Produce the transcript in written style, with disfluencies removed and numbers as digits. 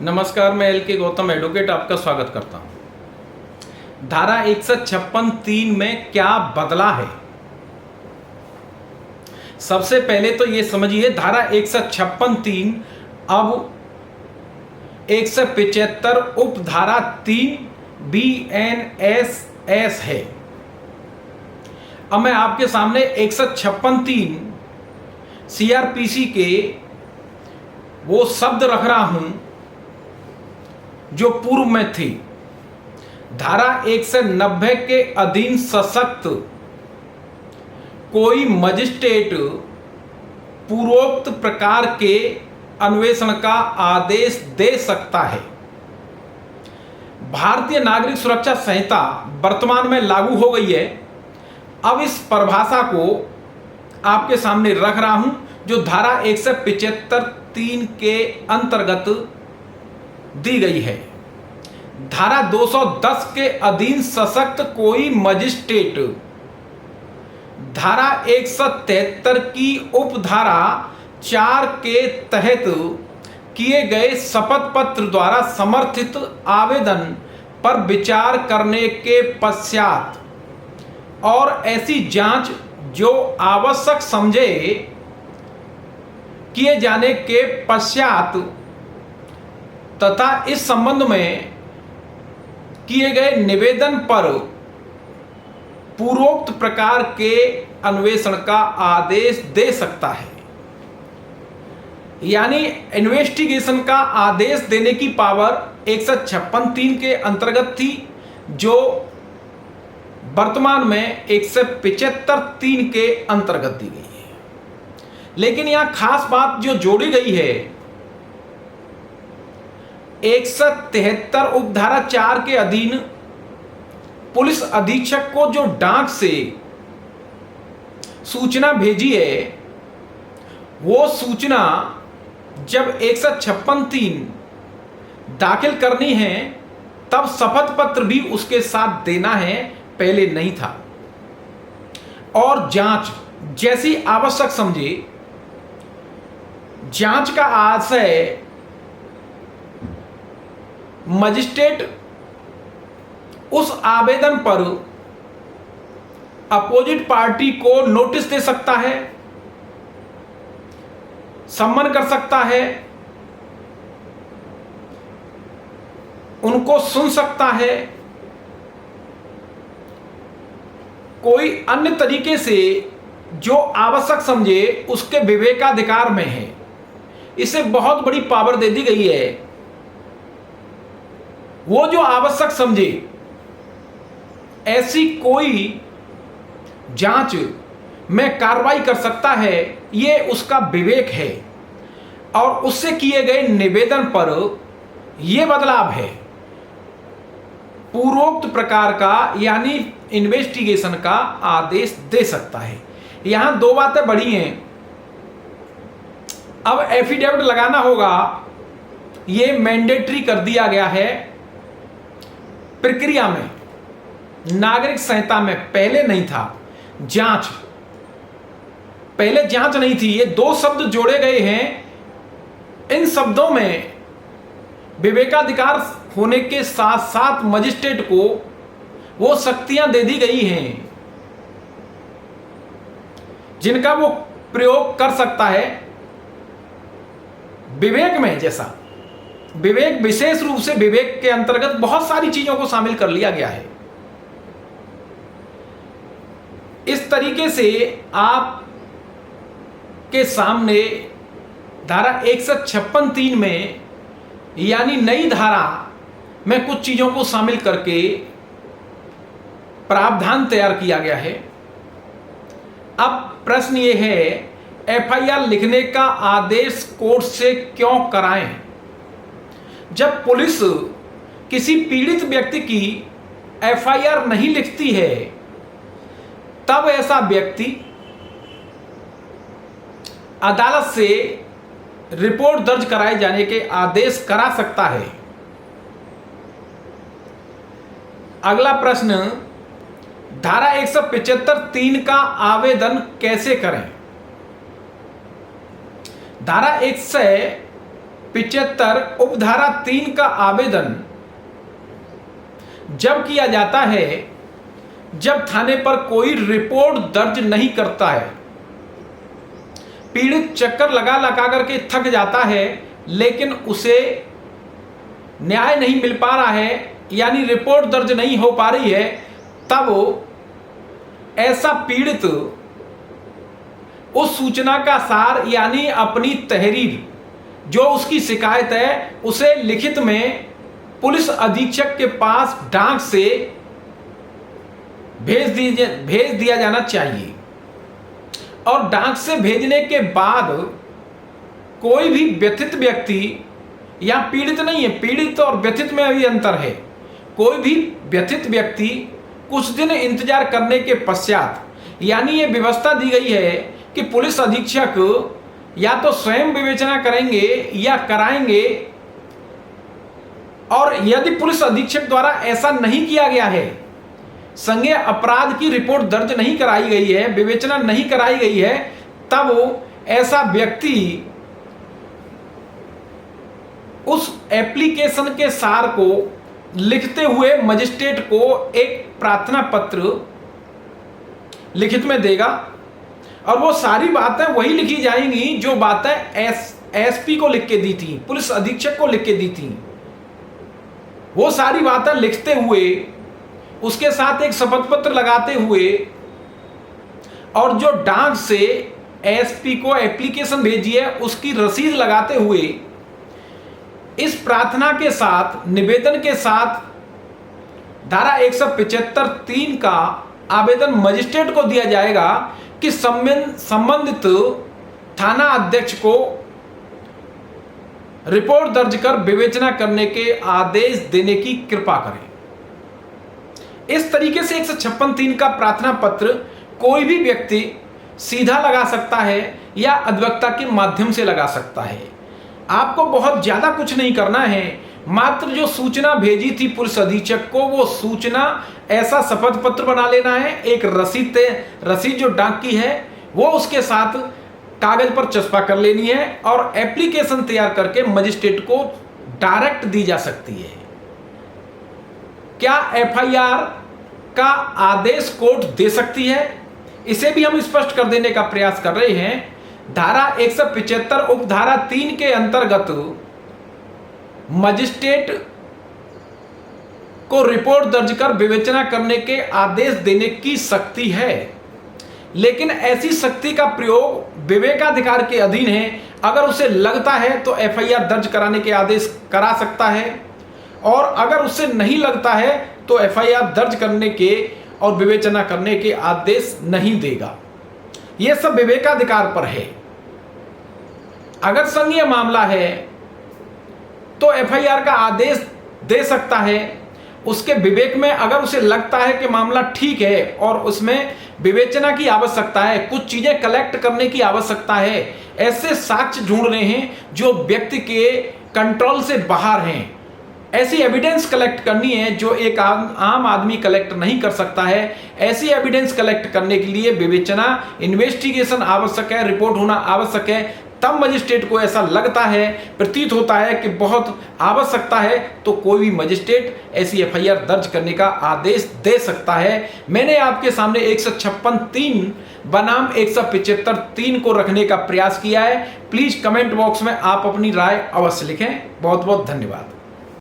नमस्कार, मैं एल के गौतम एडवोकेट आपका स्वागत करता हूं। धारा 156(3) में क्या बदला है? सबसे पहले तो ये समझिए, धारा 156(3) अब 175 उपधारा 3 BNSS है। अब मैं आपके सामने 156(3) CRPC के वो शब्द रख रहा हूं जो पूर्व में थी। धारा 190 के अधीन सशक्त कोई मजिस्ट्रेट पूर्वोक्त प्रकार के अन्वेषण का आदेश दे सकता है। भारतीय नागरिक सुरक्षा संहिता वर्तमान में लागू हो गई है। अब इस परिभाषा को आपके सामने रख रहा हूं जो धारा 175(3) के अंतर्गत दी गई है। धारा 210 के अधीन सशक्त कोई मजिस्ट्रेट धारा 173 की उपधारा 4 के तहत किए गए शपथ पत्र द्वारा समर्थित आवेदन पर विचार करने के पश्चात और ऐसी जांच जो आवश्यक समझे किए जाने के पश्चात तथा इस संबंध में किए गए निवेदन पर पूर्वोक्त प्रकार के अन्वेषण का आदेश दे सकता है। यानी इन्वेस्टिगेशन का आदेश देने की पावर 156(3) के अंतर्गत थी, जो वर्तमान में 175(3) के अंतर्गत दी गई है। लेकिन यहां खास बात जो जोड़ी गई है, 173 उपधारा 4 के अधीन पुलिस अधीक्षक को जो डाक से सूचना भेजी है, वो सूचना जब 156(3) दाखिल करनी है तब शपथ पत्र भी उसके साथ देना है, पहले नहीं था। और जांच जैसी आवश्यक समझे, जांच का आशय मजिस्ट्रेट उस आवेदन पर अपोजिट पार्टी को नोटिस दे सकता है, सम्मन कर सकता है, उनको सुन सकता है, कोई अन्य तरीके से जो आवश्यक समझे उसके विवेकाधिकार में है। इसे बहुत बड़ी पावर दे दी गई है। वो जो आवश्यक समझे ऐसी कोई जांच में कार्रवाई कर सकता है, ये उसका विवेक है। और उससे किए गए निवेदन पर यह बदलाव है, पूर्वोक्त प्रकार का यानी इन्वेस्टिगेशन का आदेश दे सकता है। यहां दो बातें बढ़ी हैं। अब एफिडेविट लगाना होगा, यह मैंडेटरी कर दिया गया है प्रक्रिया में। नागरिक संहिता में पहले नहीं था। जांच, पहले जांच नहीं थी। ये दो शब्द जोड़े गए हैं। इन शब्दों में विवेकाधिकार होने के साथ साथ मजिस्ट्रेट को वो शक्तियां दे दी गई हैं जिनका वो प्रयोग कर सकता है विवेक में। जैसा विवेक, विशेष रूप से विवेक के अंतर्गत बहुत सारी चीजों को शामिल कर लिया गया है। इस तरीके से आप के सामने धारा 156(3) में यानी नई धारा में कुछ चीजों को शामिल करके प्रावधान तैयार किया गया है। अब प्रश्न ये है, FIR लिखने का आदेश कोर्ट से क्यों कराएं? जब पुलिस किसी पीड़ित व्यक्ति की FIR नहीं लिखती है, तब ऐसा व्यक्ति अदालत से रिपोर्ट दर्ज कराए जाने के आदेश करा सकता है। अगला प्रश्न, धारा 175(3) का आवेदन कैसे करें? धारा 75 उपधारा 3 का आवेदन जब किया जाता है जब थाने पर कोई रिपोर्ट दर्ज नहीं करता है, पीड़ित चक्कर लगा लगा करके थक जाता है लेकिन उसे न्याय नहीं मिल पा रहा है, यानी रिपोर्ट दर्ज नहीं हो पा रही है, तब ऐसा पीड़ित उस सूचना का सार यानी अपनी तहरीर जो उसकी शिकायत है उसे लिखित में पुलिस अधीक्षक के पास डाक से भेज दिया जाना चाहिए। और डाक से भेजने के बाद कोई भी व्यथित व्यक्ति, या पीड़ित नहीं है, पीड़ित और व्यथित में अभी अंतर है, कोई भी व्यथित व्यक्ति कुछ दिन इंतजार करने के पश्चात, यानी ये व्यवस्था दी गई है कि पुलिस अधीक्षक या तो स्वयं विवेचना करेंगे या कराएंगे, और यदि पुलिस अधीक्षक द्वारा ऐसा नहीं किया गया है, संज्ञेय अपराध की रिपोर्ट दर्ज नहीं कराई गई है, विवेचना नहीं कराई गई है, तब ऐसा व्यक्ति उस एप्लीकेशन के सार को लिखते हुए मजिस्ट्रेट को एक प्रार्थना पत्र लिखित में देगा, और वो सारी बातें वही लिखी जाएंगी जो बातें एसपी को लिख के दी थी, पुलिस अधीक्षक को लिख के दी थी। वो सारी बातें लिखते हुए, उसके साथ एक शपथ पत्र लगाते हुए, और जो डाक से एसपी को एप्लीकेशन भेजी है उसकी रसीद लगाते हुए, इस प्रार्थना के साथ, निवेदन के साथ धारा 175(3) का आवेदन मजिस्ट्रेट को दिया जाएगा कि संबंधित थाना अध्यक्ष को रिपोर्ट दर्ज कर विवेचना करने के आदेश देने की कृपा करें। इस तरीके से 156(3) का प्रार्थना पत्र कोई भी व्यक्ति सीधा लगा सकता है या अधिवक्ता के माध्यम से लगा सकता है। आपको बहुत ज्यादा कुछ नहीं करना है, मात्र जो सूचना भेजी थी पुलिस अधीक्षक को, वो सूचना ऐसा शपथ पत्र बना लेना है, एक रसीद जो डाक की है वो उसके साथ कागज पर चस्पा कर लेनी है, और एप्लीकेशन तैयार करके मजिस्ट्रेट को डायरेक्ट दी जा सकती है। क्या एफआईआर का आदेश कोर्ट दे सकती है? इसे भी हम स्पष्ट कर देने का प्रयास कर रहे हैं। धारा 175 उपधारा 3 के अंतर्गत मजिस्ट्रेट को रिपोर्ट दर्ज कर विवेचना करने के आदेश देने की शक्ति है, लेकिन ऐसी शक्ति का प्रयोग विवेकाधिकार के अधीन है। अगर उसे लगता है तो एफआईआर दर्ज कराने के आदेश करा सकता है, और अगर उसे नहीं लगता है तो एफआईआर दर्ज करने के और विवेचना करने के आदेश नहीं देगा। यह सब विवेकाधिकार पर है। अगर संज्ञेय मामला है तो एफआईआर का आदेश दे सकता है, उसके विवेक में अगर उसे लगता है कि मामला ठीक है और उसमें विवेचना की आवश्यकता है, कुछ चीजें कलेक्ट करने की आवश्यकता है, ऐसे साक्ष्य ढूंढ रहे हैं जो व्यक्ति के कंट्रोल से बाहर हैं, ऐसी एविडेंस कलेक्ट करनी है जो एक आम आदमी कलेक्ट नहीं कर सकता है। ऐसी एविडेंस कलेक्ट करने के लिए विवेचना, इन्वेस्टिगेशन आवश्यक है, रिपोर्ट होना आवश्यक है। तब मजिस्ट्रेट को ऐसा लगता है, प्रतीत होता है कि बहुत आवश्यकता है, तो कोई भी मजिस्ट्रेट ऐसी एफआईआर दर्ज करने का आदेश दे सकता है। मैंने आपके सामने 156(3) बनाम 175(3) को रखने का प्रयास किया है। प्लीज कमेंट बॉक्स में आप अपनी राय अवश्य लिखें। बहुत बहुत धन्यवाद।